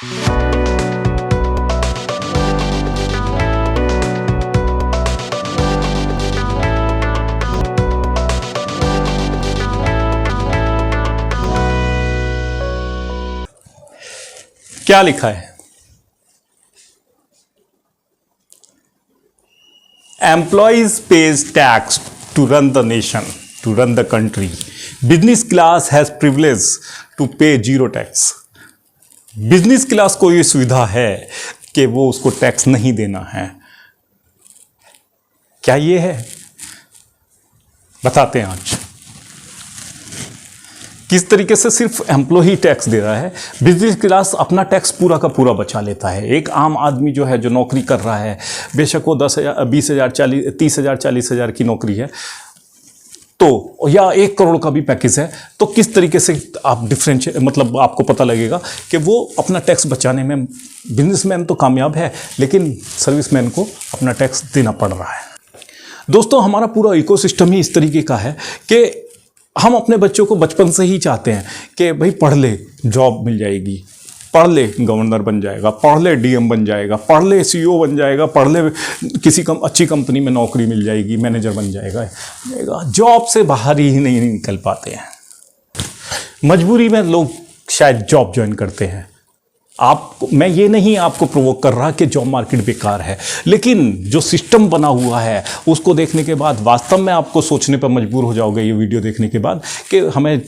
क्या लिखा है? Employees pays tax to run the nation, to run the country. Business class has privilege to pay zero tax. Business class को ये सुविधा है कि वो उसको टैक्स नहीं देना है। क्या ये है? बताते हैं आज। किस तरीके से सिर्फ एम्प्लॉय टैक्स दे रहा है, बिजनेस क्लास अपना टैक्स पूरा का पूरा बचा लेता है। एक आम आदमी जो है, जो नौकरी कर रहा है, बेशक वो 10,000, 20,000, 30,000, 40,000 की नौकरी है, तो या 1 करोड़ का भी पैकेज है, तो किस तरीके से आप डिफरेंशिएट, मतलब आपको पता लगेगा कि वो अपना टैक्स बचाने में, बिजनेसमैन तो कामयाब है लेकिन सर्विसमैन को अपना टैक्स देना पड़ रहा है। दोस्तों, हमारा पूरा इकोसिस्टम ही इस तरीके का है कि हम अपने बच्चों को बचपन से ही चाहते हैं कि भाई पढ़ ले, जॉब मिल जाएगी, पढ़ ले गवर्नर बन जाएगा, पढ़ ले डीएम बन जाएगा, पढ़ ले सीईओ बन जाएगा, पढ़ ले किसी अच्छी कंपनी में नौकरी मिल जाएगी, मैनेजर बन जाएगा। जॉब से बाहर ही नहीं निकल पाते हैं। मजबूरी में लोग शायद जॉब ज्वाइन करते हैं। मैं ये नहीं आपको प्रोवोक कर रहा कि जॉब मार्केट बेकार है, लेकिन जो सिस्टम बना हुआ है उसको देखने के बाद वास्तव में आपको सोचने पर मजबूर हो जाओगे, ये वीडियो देखने के बाद, कि हमें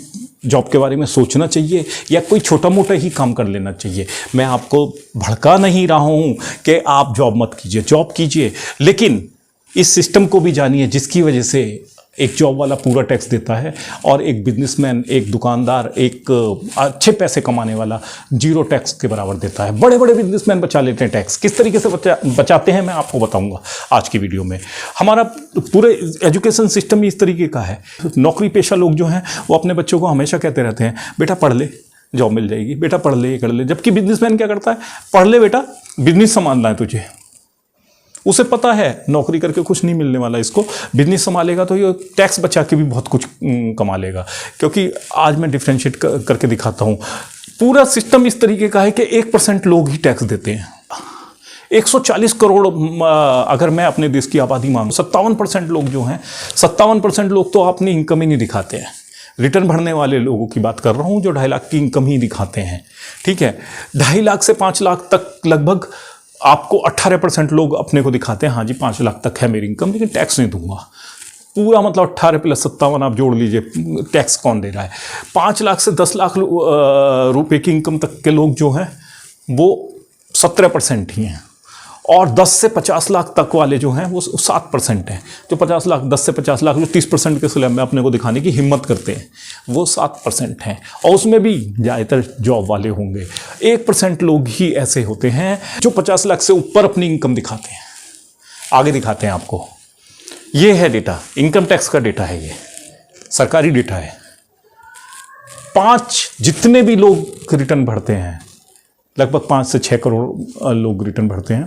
जॉब के बारे में सोचना चाहिए या कोई छोटा मोटा ही काम कर लेना चाहिए। मैं आपको भड़का नहीं रहा हूँ कि आप जॉब मत कीजिए, जॉब कीजिए, लेकिन इस सिस्टम को भी जानिए जिसकी वजह से एक जॉब वाला पूरा टैक्स देता है और एक बिजनेसमैन, एक दुकानदार, एक अच्छे पैसे कमाने वाला जीरो टैक्स के बराबर देता है। बड़े बड़े बिजनेसमैन बचा लेते हैं टैक्स। किस तरीके से बचाते हैं मैं आपको बताऊंगा आज की वीडियो में। हमारा पूरे एजुकेशन सिस्टम ही इस तरीके का है। नौकरी पेशा लोग जो हैं वो अपने बच्चों को हमेशा कहते रहते हैं, बेटा पढ़ ले, जॉब मिल जाएगी, बेटा पढ़ ले, ये कर ले। जबकि बिजनेसमैन क्या करता है, पढ़ ले बेटा, बिजनेस संभालना है तुझे। उसे पता है नौकरी करके कुछ नहीं मिलने वाला, इसको बिजनेस संभालेगा तो ये टैक्स बचा के भी बहुत कुछ कमा लेगा। क्योंकि आज मैं डिफ्रेंशिएट करके दिखाता हूँ। पूरा सिस्टम इस तरीके का है कि 1% लोग ही टैक्स देते हैं। 140 करोड़ अगर मैं अपने देश की आबादी मानूं, 57% लोग जो हैं, 57% लोग तो अपनी इनकम ही नहीं दिखाते हैं। रिटर्न भरने वाले लोगों की बात कर रहा हूँ जो 2.5 लाख की इनकम ही दिखाते हैं। ठीक है, 2.5 लाख से 5 लाख तक लगभग आपको 18% लोग अपने को दिखाते हैं, हाँ जी 5 लाख तक है मेरी इनकम, लेकिन टैक्स नहीं दूंगा। पूरा मतलब 18 + 57 आप जोड़ लीजिए, टैक्स कौन दे रहा है। 5 लाख से 10 लाख रुपए की इनकम तक के लोग जो हैं वो 17% ही हैं, और 10 से 50 लाख तक वाले जो हैं वो 7% हैं। जो 50 लाख, 10 से 50 लाख जो 30% के स्लैब में अपने को दिखाने की हिम्मत करते हैं, वो 7% हैं, और उसमें भी ज़्यादातर जॉब वाले होंगे। 1% लोग ही ऐसे होते हैं जो 50 लाख से ऊपर अपनी इनकम दिखाते हैं। आगे दिखाते हैं आपको, ये है डेटा, इनकम टैक्स का डेटा है, ये सरकारी डेटा है। 5 जितने भी लोग रिटर्न भरते हैं, लगभग 5 से 6 करोड़ लोग रिटर्न भरते हैं।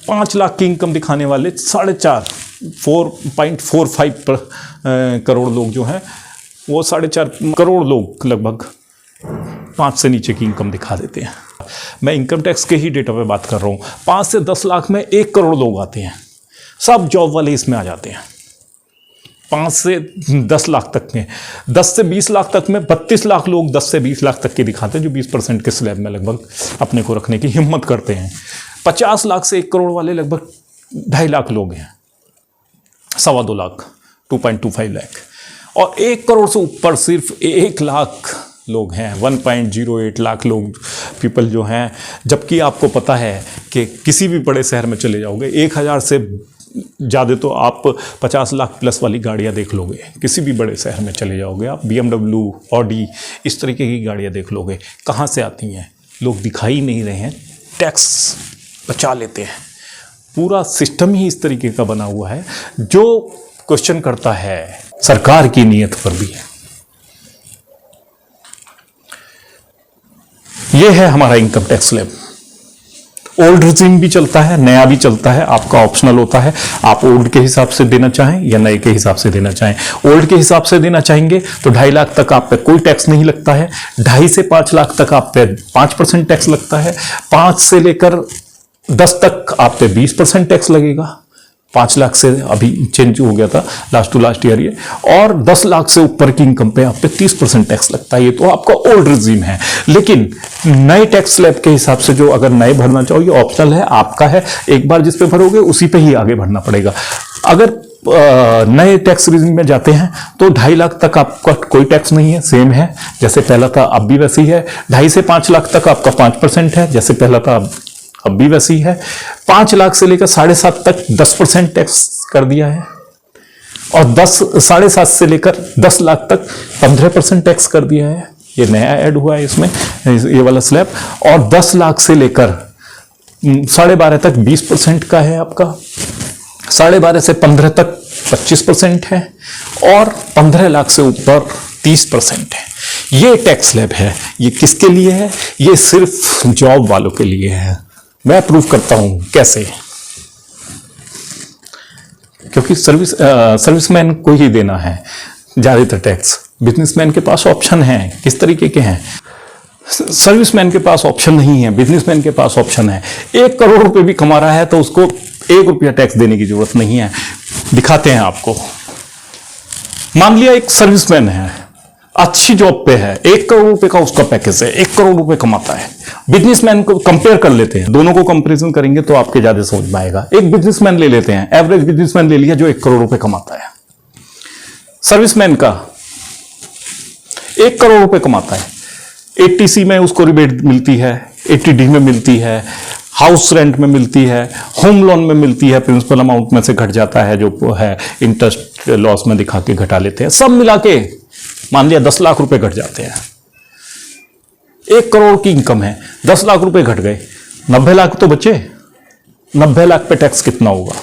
5 लाख की इनकम दिखाने वाले 4.45 करोड़ लोग जो हैं, वो 4.5 करोड़ लोग लगभग 5 से नीचे की इनकम दिखा देते हैं। मैं इनकम टैक्स के ही डेटा पे बात कर रहा हूँ। 5 से 10 लाख में 1 करोड़ लोग आते हैं, सब जॉब वाले इसमें आ जाते हैं। 5 से 10 लाख तक में, 10 से 20 लाख तक में 32 लाख लोग 10 से 20 लाख तक के दिखाते हैं, जो 20% के स्लैब में लगभग अपने को रखने की हिम्मत करते हैं। 50 लाख से 1 करोड़ वाले लगभग 2.5 लाख लोग हैं, 2.25 लाख, 2.25 लाख, और 1 करोड़ से ऊपर सिर्फ 1 लाख लोग हैं, 1.08 लाख लोग पीपल जो हैं। जबकि आपको पता है कि किसी भी बड़े शहर में चले जाओगे, 1000 से ज़्यादा तो आप 50 लाख प्लस वाली गाड़ियाँ देख लोगे। किसी भी बड़े शहर में चले जाओगे आप, BMW, ऑडी, इस तरीके की गाड़ियाँ देख लोगे। कहाँ से आती हैं? लोग दिखाई नहीं रहे हैं, टैक्स बचा लेते हैं। पूरा सिस्टम ही इस तरीके का बना हुआ है जो क्वेश्चन करता है सरकार की नीयत पर भी। ये है हमारा income tax slab. Old regime भी चलता है, नया भी चलता है, आपका ऑप्शनल होता है। आप ओल्ड के हिसाब से देना चाहें या नए के हिसाब से देना चाहें। ओल्ड के हिसाब से देना चाहेंगे तो 2.5 लाख तक आप पे कोई टैक्स नहीं लगता है। 2.5 से 5 लाख तक आप पे 5% टैक्स लगता है। 5 से लेकर 10 तक आप पे 20% टैक्स लगेगा। 5 लाख से अभी चेंज हो गया था लास्ट टू लास्ट ईयर ये। और 10 लाख से ऊपर की इनकम पे आप पे 30% टैक्स लगता है। ये तो आपका ओल्ड रिजीम है। लेकिन नए टैक्स स्लैब के हिसाब से जो अगर नए भरना चाहो, ये ऑप्शनल है, आपका है। एक बार जिस पे भरोगे उसी पे ही आगे बढ़ना पड़ेगा। अगर नए टैक्स रिजीम में जाते हैं तो 2.5 लाख तक आपका कोई टैक्स नहीं है, सेम है जैसे पहला था, अब भी वैसे ही है। 2.5 से 5 लाख तक आपका 5% है, जैसे पहला था अब भी वैसी है। 5 लाख से लेकर 7.5 तक 10% टैक्स कर दिया है। और 7.5 से लेकर 10 लाख तक 15% टैक्स कर दिया है। ये नया ऐड हुआ है इसमें, ये वाला स्लैब। और 10 लाख से लेकर 12.5 तक 20% का है आपका। 12.5 से 15 तक 25% है। और 15 लाख से ऊपर 30% है। ये टैक्स स्लैब है। ये किसके लिए है? ये सिर्फ जॉब वालों के लिए है। मैं प्रूव करता हूं कैसे। क्योंकि सर्विसमैन को ही देना है ज्यादातर टैक्स। बिजनेसमैन के पास ऑप्शन है। किस तरीके के हैं? सर्विसमैन के पास ऑप्शन नहीं है, बिजनेसमैन के पास ऑप्शन है। 1 करोड़ रुपए भी कमा रहा है तो उसको 1 रुपया टैक्स देने की जरूरत नहीं है। दिखाते हैं आपको। मान लिया एक सर्विसमैन है, अच्छी जॉब पे है, 1 करोड़ रुपए का उसका पैकेज है, 1 करोड़ रुपए कमाता है। बिजनेसमैन को कंपेयर कर लेते हैं, दोनों को कंपैरिजन करेंगे तो आपके ज्यादा समझ में आएगा। एक बिजनेसमैन ले लेते हैं, एवरेज बिजनेसमैन ले लिया जो 1 करोड़ रुपए कमाता है। सर्विसमैन का 1 करोड़ रुपए कमाता है, 80C में उसको रिबेट मिलती है, 80D में मिलती है, हाउस रेंट में मिलती है, होम लोन में मिलती है, प्रिंसिपल अमाउंट में से घट जाता है जो है, इंटरेस्ट लॉस में दिखा के घटा लेते हैं। सब मिला के मान लिया 10 लाख रुपए घट जाते हैं। 1 करोड़ की इनकम है, 10 लाख रुपए घट गए, 90 लाख तो बचे। 90 लाख पे टैक्स कितना होगा?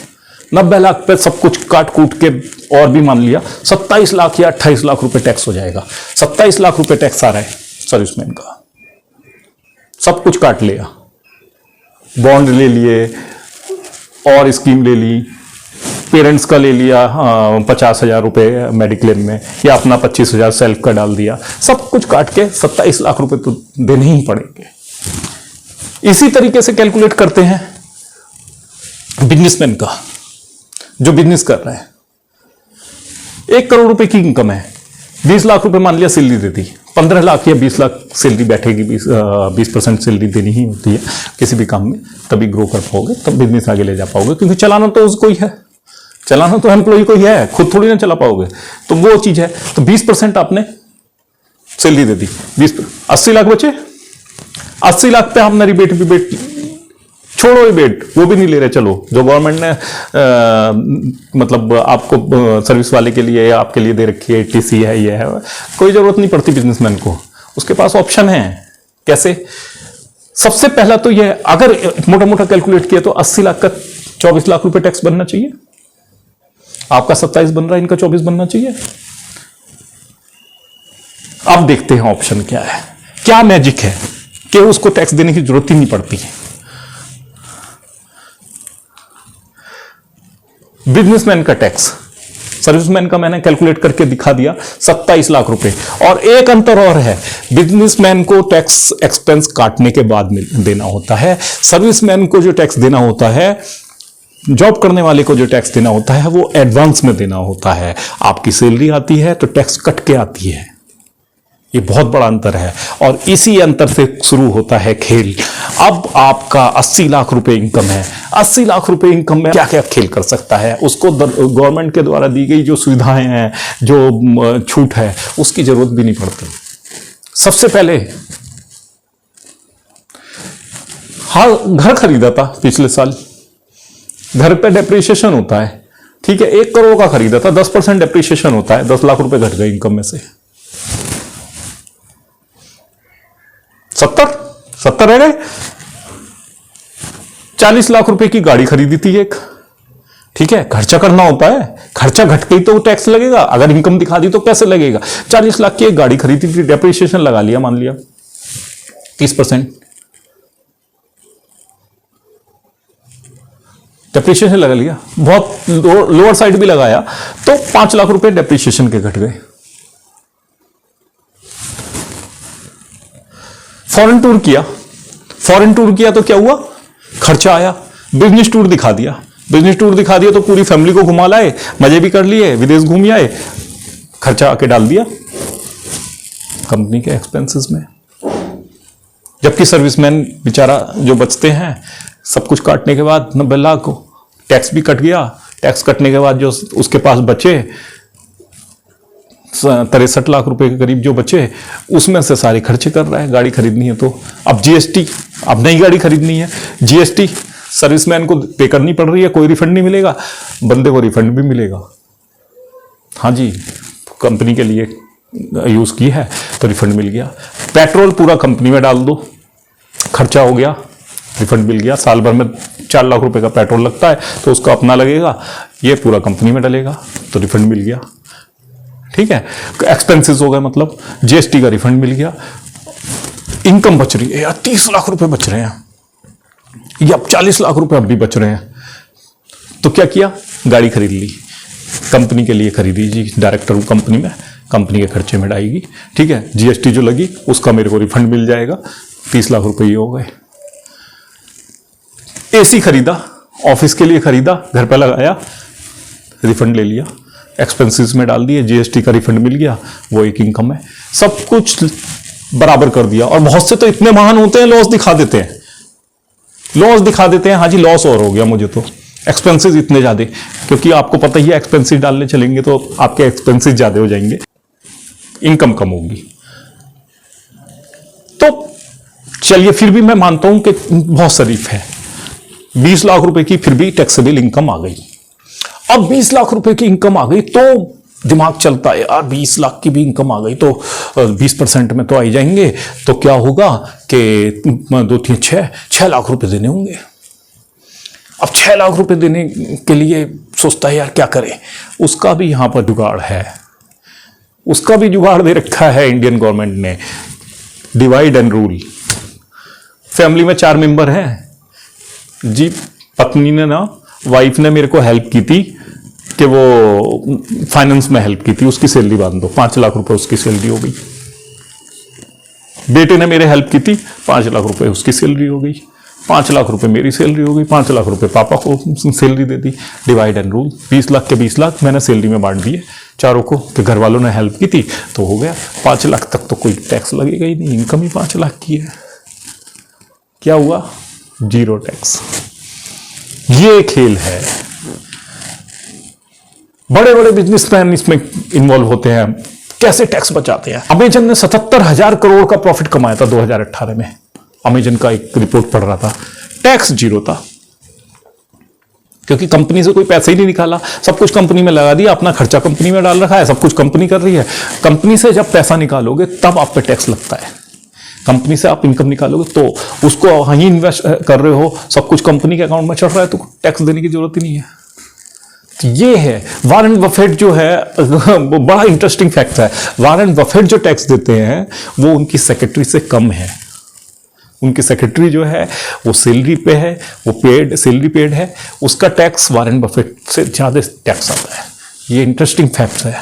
90 लाख पे सब कुछ काट कूट के और भी मान लिया 27 लाख या 28 लाख रुपए टैक्स हो जाएगा। 27 लाख रुपए टैक्स आ रहा है सर्विसमैन का। सब कुछ काट लिया, बॉन्ड ले लिए और स्कीम ले ली, पेरेंट्स का ले लिया 50,000 रुपए मेडिक्लेम में, या अपना 25,000 सेल्फ का डाल दिया। सब कुछ काट के 27 लाख रुपए तो देने ही पड़ेंगे। इसी तरीके से कैलकुलेट करते हैं बिजनेसमैन का, जो बिजनेस कर रहा है। 1 करोड़ रुपए की इनकम है, 20 लाख रुपए मान लिया सैलरी दे दी, 15 लाख या 20 लाख सैलरी बैठेगी। 20% सैलरी देनी ही होती है किसी भी काम में, तभी ग्रो कर पाओगे, तब बिजनेस आगे ले जा पाओगे। क्योंकि चलाना तो उसको ही है, चलाना तो एम्प्लॉय को ही है, खुद थोड़ी ना चला पाओगे। तो वो चीज है। तो 20% आपने सैलरी दे दी, 80 लाख बचे। 80 लाख पे आपने रिबेट छोड़ो, रिबेट वो भी नहीं ले रहे। चलो, जो गवर्नमेंट ने मतलब आपको सर्विस वाले के लिए या आपके लिए दे रखी है, TC है, ये है, कोई जरूरत नहीं पड़ती बिजनेसमैन को। उसके पास ऑप्शन है। कैसे? सबसे पहला तो ये, अगर मोटा मोटा कैलकुलेट किया तो 80 लाख का 24 लाख रुपए टैक्स बनना चाहिए। आपका 27 बन रहा है, इनका 24 बनना चाहिए। अब देखते हैं ऑप्शन क्या है, क्या मैजिक है कि उसको टैक्स देने की जरूरत ही नहीं पड़ती है। बिजनेसमैन का टैक्स, सर्विसमैन का मैंने कैलकुलेट करके दिखा दिया 27 लाख रुपए। और एक अंतर और है, बिजनेसमैन को टैक्स एक्सपेंस काटने के बाद देना होता है। सर्विसमैन को जो टैक्स देना होता है, जॉब करने वाले को जो टैक्स देना होता है, वो एडवांस में देना होता है। आपकी सैलरी आती है तो टैक्स कट के आती है। ये बहुत बड़ा अंतर है और इसी अंतर से शुरू होता है खेल। अब आपका 80 लाख रुपए इनकम है। 80 लाख रुपए इनकम में क्या क्या खेल कर सकता है? उसको गवर्नमेंट के द्वारा दी गई जो सुविधाएं हैं, जो छूट है, उसकी जरूरत भी नहीं पड़ती। सबसे पहले घर खरीदा था पिछले साल, घर पे डेप्रिसिएशन होता है, ठीक है, 1 करोड़ का खरीदा था, 10% डेप्रिसिएशन होता है, 10 लाख रुपए घट गए इनकम में से। 70 रह गए। 40 लाख रुपए की गाड़ी खरीदी थी एक, ठीक है, खर्चा करना होता है, खर्चा घट गई तो टैक्स लगेगा, अगर इनकम दिखा दी तो कैसे लगेगा। 40 लाख की एक गाड़ी खरीदी थी, डेप्रिसिएशन लगा लिया, मान लिया 30%, डेप्रिसिएशन लगा लिया, बहुत लोअर साइड भी लगाया तो 5 लाख रुपए डेप्रिसिएशन के घट गए। फॉरेन टूर किया तो क्या हुआ, खर्चा आया। बिजनेस टूर दिखा दिया तो पूरी फैमिली को घुमा लाए, मजे भी कर लिए, विदेश घूम आए, खर्चा आके डाल दिया कंपनी के एक्सपेंसेस में। जबकि सर्विसमैन बेचारा जो बचते हैं, सब कुछ काटने के बाद 90 लाख को टैक्स भी कट गया, टैक्स कटने के बाद जो उसके पास बचे 63 लाख रुपए के करीब जो बचे, उसमें से सारे खर्चे कर रहा है। गाड़ी खरीदनी है तो अब जीएसटी, अब नई गाड़ी खरीदनी है, जीएसटी सर्विसमैन को पे करनी पड़ रही है, कोई रिफंड नहीं मिलेगा, बंदे को रिफंड भी मिलेगा। हाँ जी, कंपनी के लिए यूज की है तो रिफंड मिल गया। पेट्रोल पूरा कंपनी में डाल दो, खर्चा हो गया, रिफंड मिल गया। साल भर में 4 लाख रुपए का पेट्रोल लगता है तो उसका अपना लगेगा, ये पूरा कंपनी में डलेगा तो रिफंड मिल गया। ठीक है, एक्सपेंसेस हो गए, मतलब जीएसटी का रिफंड मिल गया। इनकम बच रही है यार, 30 लाख रुपए बच रहे हैं, या 40 लाख रुपए अब भी बच रहे हैं, तो क्या किया, गाड़ी खरीद ली, कंपनी के लिए खरीदी जी, डायरेक्टर हूं कंपनी में, कंपनी के खर्चे में डालेगी। ठीक है, जीएसटी जो लगी उसका मेरे को रिफंड मिल जाएगा, 30 लाख रुपए हो गए। एसी खरीदा, ऑफिस के लिए खरीदा, घर पे लगाया, रिफंड ले लिया, एक्सपेंसेस में डाल दिए, जीएसटी का रिफंड मिल गया, वो एक इनकम है। सब कुछ बराबर कर दिया। और बहुत से तो इतने महान होते हैं, लॉस दिखा देते हैं, हाँ जी लॉस और हो गया मुझे तो, एक्सपेंसेस इतने ज्यादा, क्योंकि आपको पता ही है एक्सपेंसेस डालने चलेंगे तो आपके एक्सपेंसेस ज्यादा हो जाएंगे, इनकम कम होगी। तो चलिए, फिर भी मैं मानता हूं कि बहुत शरीफ है, 20 लाख रुपए की फिर भी टैक्सेबल इनकम आ गई। अब 20 लाख रुपए की इनकम आ गई तो दिमाग चलता है यार, 20 लाख की भी इनकम आ गई तो 20% में तो आ ही जाएंगे, तो क्या होगा कि 2 3 6 लाख रुपए देने होंगे। अब 6 लाख रुपए देने के लिए सोचता है यार क्या करें, उसका भी यहां पर जुगाड़ है, उसका भी जुगाड़ दे रखा है इंडियन गवर्नमेंट ने, डिवाइड एंड रूल। फैमिली में 4 मेंबर हैं जी, पत्नी ने ना, वाइफ ने मेरे को हेल्प की थी कि वो फाइनेंस में हेल्प की थी, उसकी सैलरी बांध दो, 5 लाख रुपए उसकी सैलरी हो गई। बेटे ने मेरे हेल्प की थी, 5 लाख रुपए उसकी सैलरी हो गई, 5 लाख रुपए मेरी सैलरी हो गई, 5 लाख रुपए पापा को salary they the, divide and rule. 20 lakh के 20 लाख मैंने सैलरी में बांट दिए चारों को, कि घर वालों ने हेल्प की थी तो हो गया। 5 लाख तक तो कोई टैक्स लगेगा ही नहीं, इनकम ही 5 लाख की है। क्या हुआ, 0 टैक्स। ये खेल है, बड़े बड़े बिजनेसमैन इसमें इन्वॉल्व होते हैं, कैसे टैक्स बचाते हैं। अमेजन ने 77,000 करोड़ का प्रॉफिट कमाया था 2018 में, अमेजन का एक रिपोर्ट पढ़ रहा था, टैक्स 0 था, क्योंकि कंपनी से कोई पैसा ही नहीं निकाला, सब कुछ कंपनी में लगा दिया, अपना खर्चा कंपनी में डाल रखा है, सब कुछ कंपनी कर रही है। कंपनी से जब पैसा निकालोगे तब आप पे टैक्स लगता है, कंपनी से आप इनकम निकालोगे तो उसको वहीं इन्वेस्ट कर रहे हो, सब कुछ कंपनी के अकाउंट में चल रहा है, तो टैक्स देने की जरूरत ही नहीं है। तो ये है वॉरेन बफेट जो है, वो बड़ा इंटरेस्टिंग फैक्ट है। वॉरेन बफेट जो टैक्स देते हैं वो उनकी सेक्रेटरी से कम है। उनकी सेक्रेटरी जो है वो सैलरी पे है, वो पेड, सैलरी पेड है, उसका टैक्स वॉरेन बफेट से ज्यादा टैक्स आता है। ये इंटरेस्टिंग फैक्ट है।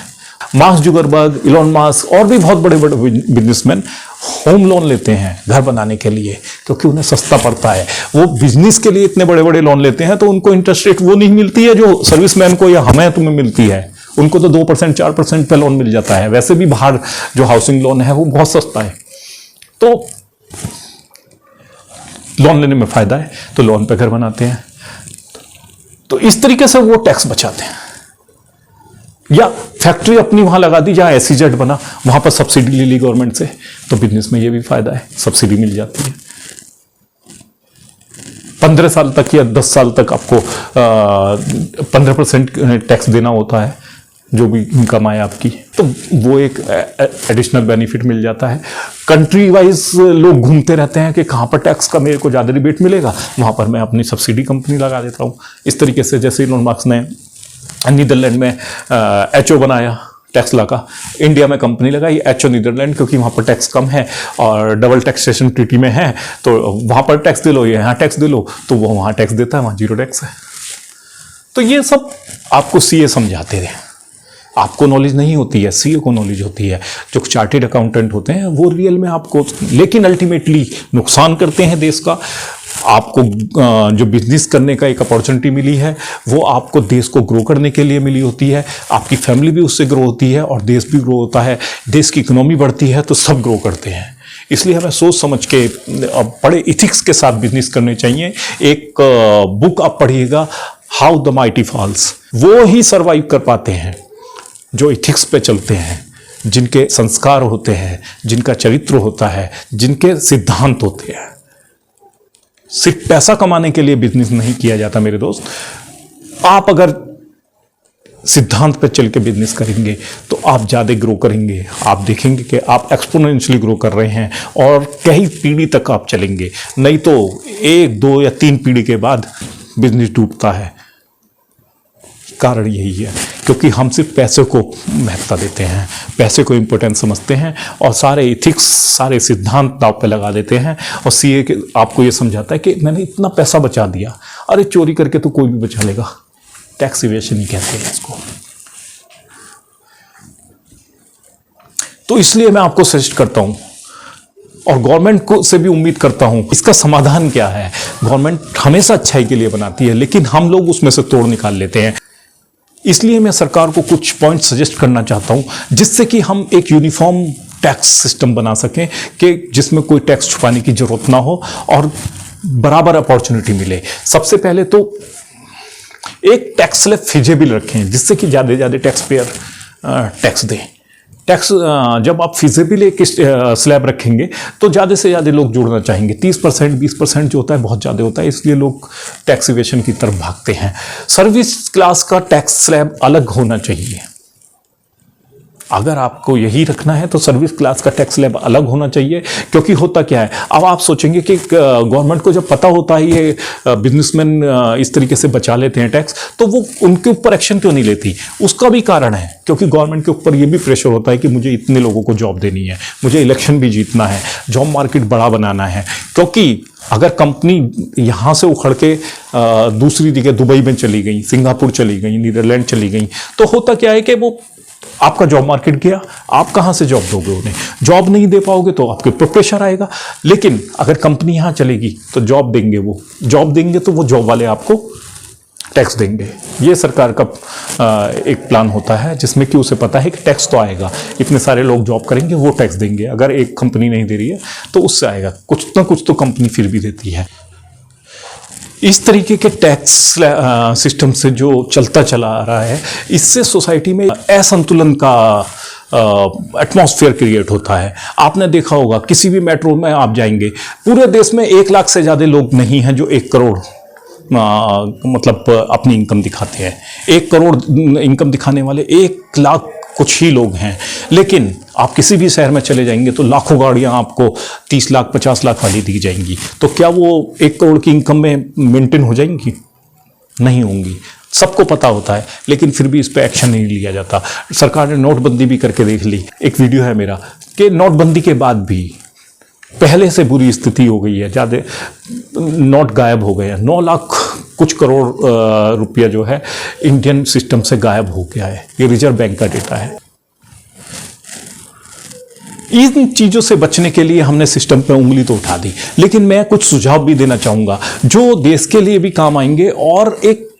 मार्क जुकरबर्ग, इलॉन मस्क और भी बहुत बड़े बड़े बिजनेसमैन होम लोन लेते हैं घर बनाने के लिए, क्योंकि उन्हें सस्ता पड़ता है। वो बिजनेस के लिए इतने बड़े बड़े लोन लेते हैं तो उनको इंटरेस्ट रेट वो नहीं मिलती है जो सर्विसमैन को या हमें तुम्हें मिलती है। उनको तो 2% 4% पे लोन मिल जाता है। वैसे भी बाहर जो हाउसिंग लोन है वो बहुत सस्ता है, तो लोन लेने में फायदा है, तो लोन पे घर बनाते हैं। तो इस तरीके से वो टैक्स बचाते हैं। या फैक्ट्री अपनी वहां लगा दी जहां SEZ बना, वहां पर सब्सिडी ले ली गवर्नमेंट से, तो बिजनेस में ये भी फायदा है, सब्सिडी मिल जाती है। 15 साल तक या 10 साल तक आपको 15% टैक्स देना होता है जो भी इनकम आए आपकी, तो वो एक एडिशनल बेनिफिट मिल जाता है। कंट्री वाइज लोग घूमते रहते हैं कि कहाँ पर टैक्स का मेरे को ज़्यादा रिबेट मिलेगा, वहाँ पर मैं अपनी सब्सिडी कंपनी लगा देता हूँ। इस तरीके से जैसे इलॉन मस्क ने नीदरलैंड में HO बनाया टेस्ला का, इंडिया में कंपनी लगाई HO नीदरलैंड, क्योंकि वहाँ पर टैक्स कम है और डबल टैक्सेशन ट्रीटी में है, तो वहाँ पर टैक्स दे लो, यहाँ टैक्स दे लो, तो वो वहाँ टैक्स देता है, वहाँ 0 टैक्स है। तो ये सब आपको सीए समझाते हैं, आपको नॉलेज नहीं होती है, सीए को नॉलेज होती है। जो चार्टेड अकाउंटेंट होते हैं वो रियल में आपको, लेकिन अल्टीमेटली नुकसान करते हैं देश का। आपको जो बिजनेस करने का एक अपॉर्चुनिटी मिली है वो आपको देश को ग्रो करने के लिए मिली होती है, आपकी फैमिली भी उससे ग्रो होती है और देश भी ग्रो होता है, देश की इकोनॉमी बढ़ती है, तो सब ग्रो करते हैं। इसलिए हमें सोच समझ के बड़े इथिक्स के साथ बिजनेस करने चाहिए। एक बुक आप पढ़िएगा, हाउ द माइटी फॉल्स, वो ही सर्वाइव कर पाते हैं जो इथिक्स पे चलते हैं, जिनके संस्कार होते हैं, जिनका चरित्र होता है, जिनके सिद्धांत होते हैं। सिर्फ पैसा कमाने के लिए बिजनेस नहीं किया जाता मेरे दोस्त। आप अगर सिद्धांत पे चल के बिजनेस करेंगे तो आप ज़्यादा ग्रो करेंगे। आप देखेंगे कि आप एक्सपोनेंशियली ग्रो कर रहे हैं और कई पीढ़ी तक आप चलेंगे। नहीं तो 1, 2 या 3 पीढ़ी के बाद बिजनेस डूबता है। कारण यही है क्योंकि हम सिर्फ पैसे को महत्ता देते हैं, पैसे को इम्पोर्टेंट समझते हैं और सारे इथिक्स, सारे सिद्धांत दांव पे लगा देते हैं। और सीए के आपको ये समझाता है कि मैंने इतना पैसा बचा दिया। अरे चोरी करके तो कोई भी बचा लेगा, टैक्स इवेशन ही कहते हैं इसको। तो इसलिए मैं आपको सजेस्ट करता हूं और गवर्नमेंट को से भी उम्मीद करता हूं, इसका समाधान क्या है। गवर्नमेंट हमेशा अच्छाई के लिए बनाती है, लेकिन हम लोग उसमें से तोड़ निकाल लेते हैं। इसलिए मैं सरकार को कुछ पॉइंट सजेस्ट करना चाहता हूं जिससे कि हम एक यूनिफॉर्म टैक्स सिस्टम बना सकें कि जिसमें कोई टैक्स छुपाने की जरूरत ना हो और बराबर अपॉर्चुनिटी मिले। सबसे पहले तो एक टैक्स स्लैब फिजिबल रखें जिससे कि ज़्यादा से ज़्यादा टैक्स पेयर टैक्स दें। टैक्स जब आप फिजिबल एक स्लैब रखेंगे तो ज़्यादा से ज़्यादा लोग जुड़ना चाहेंगे। 30%, 20% जो होता है बहुत ज़्यादा होता है, इसलिए लोग टैक्स इवेशन की तरफ भागते हैं। सर्विस क्लास का टैक्स स्लैब अलग होना चाहिए। अगर आपको यही रखना है तो सर्विस क्लास का टैक्स स्लैब अलग होना चाहिए। क्योंकि होता क्या है, अब आप सोचेंगे कि गवर्नमेंट को जब पता होता है ये बिजनेसमैन इस तरीके से बचा लेते हैं टैक्स, तो वो उनके ऊपर एक्शन क्यों नहीं लेती। उसका भी कारण है क्योंकि गवर्नमेंट के ऊपर ये भी प्रेशर होता है कि मुझे इतने लोगों को जॉब देनी है, मुझे इलेक्शन भी जीतना है, जॉब मार्केट बड़ा बनाना है। क्योंकि अगर कंपनी यहाँ से उखड़ के दूसरी जगह दुबई में चली गई, सिंगापुर चली गई, नीदरलैंड चली गई, तो होता क्या है कि वो आपका जॉब मार्केट गया, आप कहाँ से जॉब दोगे उन्हें। जॉब नहीं दे पाओगे तो आपके ऊपर प्रेशर आएगा। लेकिन अगर कंपनी यहाँ चलेगी तो जॉब देंगे, वो जॉब देंगे तो वो जॉब वाले आपको टैक्स देंगे। ये सरकार का एक प्लान होता है जिसमें कि उसे पता है कि टैक्स तो आएगा, इतने सारे लोग जॉब करेंगे, वो टैक्स देंगे। अगर एक कंपनी नहीं दे रही है तो उससे आएगा, कुछ ना कुछ तो कंपनी फिर भी देती है। इस तरीके के टैक्स सिस्टम से जो चलता चला आ रहा है, इससे सोसाइटी में असंतुलन का एटमॉस्फेयर क्रिएट होता है। आपने देखा होगा किसी भी मेट्रो में आप जाएंगे, पूरे देश में 1 लाख से ज़्यादा लोग नहीं हैं जो 1 करोड़ मतलब अपनी इनकम दिखाते हैं। 1 करोड़ इनकम दिखाने वाले 1 लाख कुछ ही लोग हैं। लेकिन आप किसी भी शहर में चले जाएंगे तो लाखों गाड़ियां आपको 30 लाख 50 लाख वाली दी जाएंगी। तो क्या वो 1 करोड़ की इनकम में मेंटेन हो जाएंगी? नहीं होंगी। सबको पता होता है, लेकिन फिर भी इस पर एक्शन नहीं लिया जाता। सरकार ने नोटबंदी भी करके देख ली। एक वीडियो है मेरा कि नोटबंदी के बाद भी पहले से बुरी स्थिति हो गई है, ज़्यादा नोट गायब हो गए हैं। 9 लाख कुछ करोड़ रुपया जो है इंडियन सिस्टम से गायब हो गया है। ये रिजर्व बैंक का डेटा है। इन चीज़ों से बचने के लिए हमने सिस्टम पे उंगली तो उठा दी, लेकिन मैं कुछ सुझाव भी देना चाहूँगा जो देश के लिए भी काम आएंगे और एक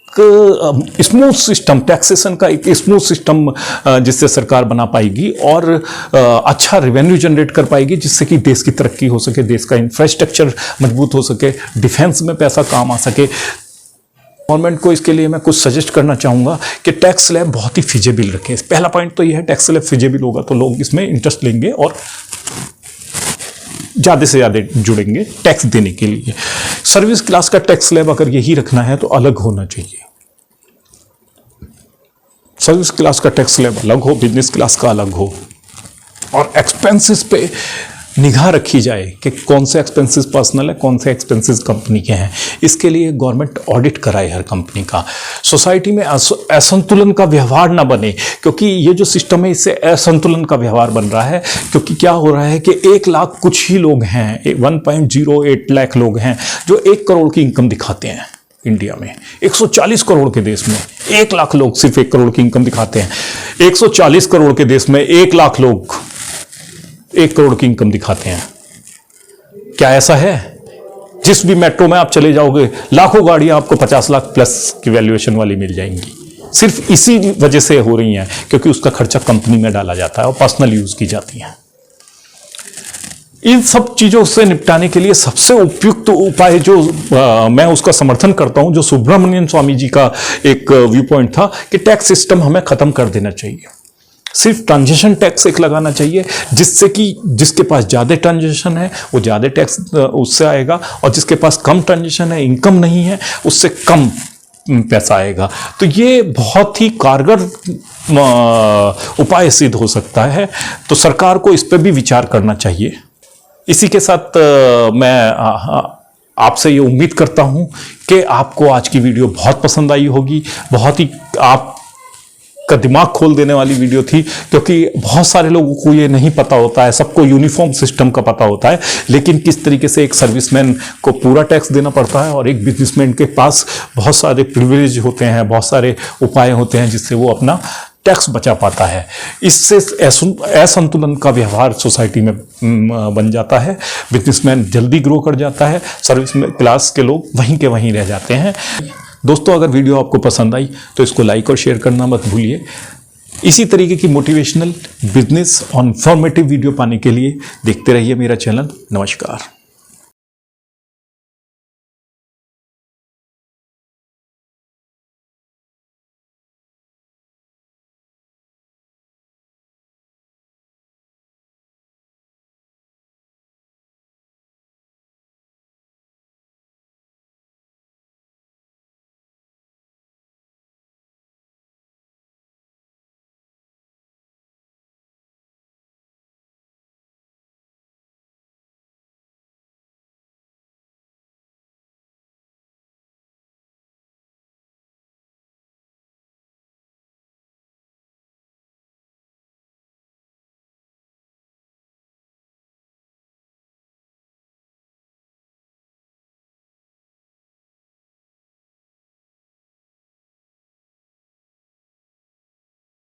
स्मूथ सिस्टम, टैक्सेशन का एक स्मूथ सिस्टम जिससे सरकार बना पाएगी और अच्छा रेवेन्यू जनरेट कर पाएगी, जिससे कि देश की तरक्की हो सके, देश का इंफ्रास्ट्रक्चर मजबूत हो सके, डिफेंस में पैसा काम आ सके। गवर्नमेंट को इसके लिए मैं कुछ सजेस्ट करना चाहूँगा कि टैक्स स्लैब बहुत ही फिजिबल रखें। पहला पॉइंट तो यह है, टैक्स स्लैब फिजिबल होगा तो लोग इसमें इंटरेस्ट लेंगे और ज़्यादा से ज़्यादा जुड़ेंगे टैक्स देने के लिए। सर्विस क्लास का टैक्स स्लैब अगर यही रखना है तो अलग होना चाहिए। सर्विस क्लास का टैक्स स्लैब अलग हो, बिजनेस क्लास का अलग हो, और एक्सपेंसेस पे निगाह रखी जाए कि कौन से एक्सपेंसेस पर्सनल है, कौन से एक्सपेंसेस कंपनी के हैं। इसके लिए गवर्नमेंट ऑडिट कराए हर कंपनी का। सोसाइटी में असंतुलन का व्यवहार ना बने, क्योंकि ये जो सिस्टम है इससे असंतुलन का व्यवहार बन रहा है। क्योंकि क्या हो रहा है कि 1 लाख कुछ ही लोग हैं, 1.08 लाख लोग हैं जो 1 करोड़ की इनकम दिखाते हैं। इंडिया में, 140 करोड़ के देश में 1 लाख लोग सिर्फ 1 करोड़ की इनकम दिखाते हैं। 140 करोड़ के देश में 1 लाख लोग 1 करोड़ की इनकम दिखाते हैं। क्या ऐसा है? जिस भी मेट्रो में आप चले जाओगे, लाखों गाड़ियां आपको 50 लाख प्लस की वैल्यूएशन वाली मिल जाएंगी। सिर्फ इसी वजह से हो रही हैं क्योंकि उसका खर्चा कंपनी में डाला जाता है और पर्सनल यूज की जाती है। इन सब चीजों से निपटाने के लिए सबसे उपयुक्त उपाय जो मैं उसका समर्थन करता हूं, जो सुब्रमण्यम स्वामी जी का एक व्यू पॉइंट था कि टैक्स सिस्टम हमें खत्म कर देना चाहिए। सिर्फ ट्रांजेक्शन टैक्स एक लगाना चाहिए, जिससे कि जिसके पास ज़्यादा ट्रांजेक्शन है वो ज़्यादा टैक्स उससे आएगा, और जिसके पास कम ट्रांजेक्शन है, इनकम नहीं है, उससे कम पैसा आएगा। तो ये बहुत ही कारगर उपाय सिद्ध हो सकता है। तो सरकार को इस पर भी विचार करना चाहिए। इसी के साथ मैं आपसे ये उम्मीद करता हूँ कि आपको आज की वीडियो बहुत पसंद आई होगी। बहुत ही आपका दिमाग खोल देने वाली वीडियो थी, क्योंकि बहुत सारे लोगों को ये नहीं पता होता है। सबको यूनिफॉर्म सिस्टम का पता होता है, लेकिन किस तरीके से एक सर्विसमैन को पूरा टैक्स देना पड़ता है और एक बिजनेसमैन के पास बहुत सारे प्रिविलेज होते हैं, बहुत सारे उपाय होते हैं जिससे वो अपना टैक्स बचा पाता है। इससे असंतुलन का व्यवहार सोसाइटी में बन जाता है। बिजनेसमैन जल्दी ग्रो कर जाता है, सर्विस क्लास के लोग वहीं के वहीं रह जाते हैं। दोस्तों, अगर वीडियो आपको पसंद आई तो इसको लाइक और शेयर करना मत भूलिए। इसी तरीके की मोटिवेशनल, बिजनेस और इंफॉर्मेटिव वीडियो पाने के लिए देखते रहिए मेरा चैनल। नमस्कार।